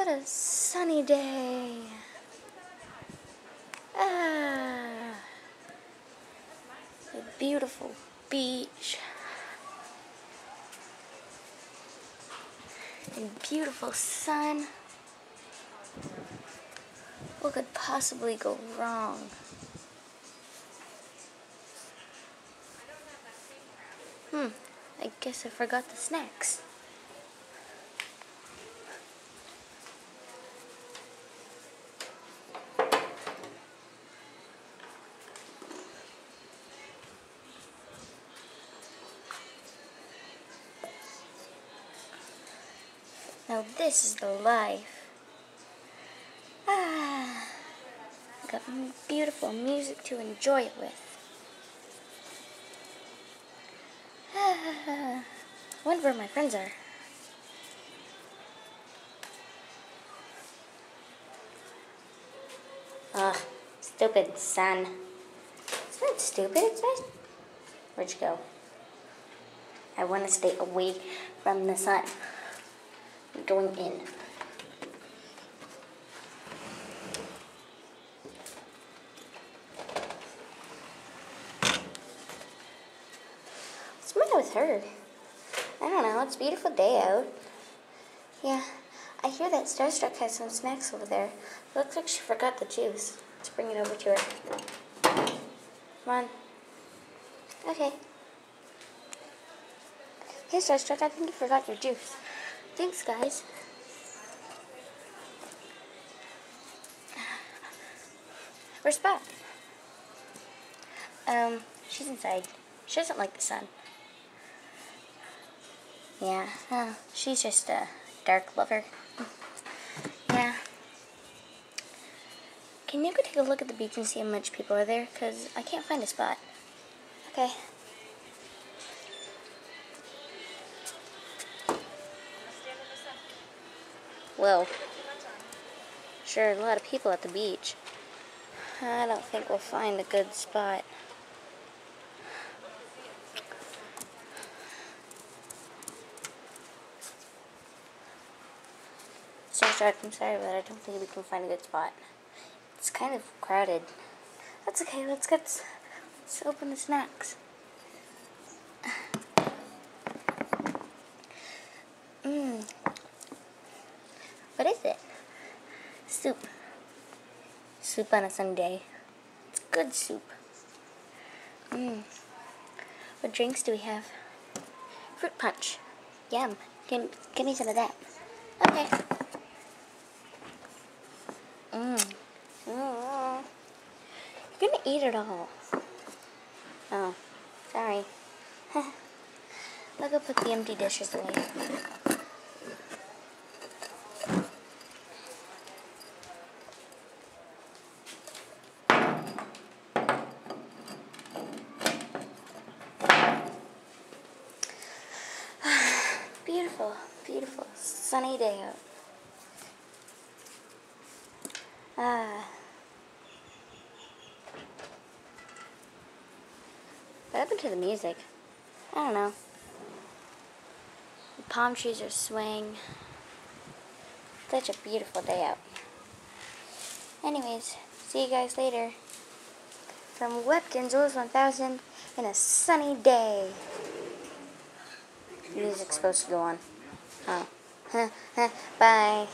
What a sunny day. Ah, a beautiful beach. And beautiful sun. What could possibly go wrong? I guess I forgot the snacks. Now this is the life. Got beautiful music to enjoy it with. I wonder where my friends are. Ugh, stupid sun. It's not stupid, it's nice. Where'd you go? I want to stay away from the sun. I'm going in. What's the matter with her? I don't know, it's a beautiful day out. Yeah, I hear that Starstruck has some snacks over there. It looks like she forgot the juice. Let's bring it over to her. Come on. Okay. Hey Starstruck, I think you forgot your juice. Thanks, guys. Where's Spot? She's inside. She doesn't like the sun. Yeah, she's just a dark lover. Yeah. Can you go take a look at the beach and see how much people are there? Because I can't find a spot. Okay. Well, sure, a lot of people at the beach. I don't think we'll find a good spot. Starstruck, I'm sorry, but I don't think we can find a good spot. It's kind of crowded. That's okay, let's open the snacks. What is it? Soup. Soup on a Sunday. It's good soup. What drinks do we have? Fruit punch. Yum. Give me some of that. Okay. You're gonna eat it all. Oh, sorry. I'll go put the empty dishes away. Beautiful, beautiful, sunny day out. What happened to the music? I don't know. The palm trees are swaying. Such a beautiful day out. Anyways, see you guys later. From Webkinz Oz 1000 in a sunny day. The music's supposed to go on. Oh. Bye.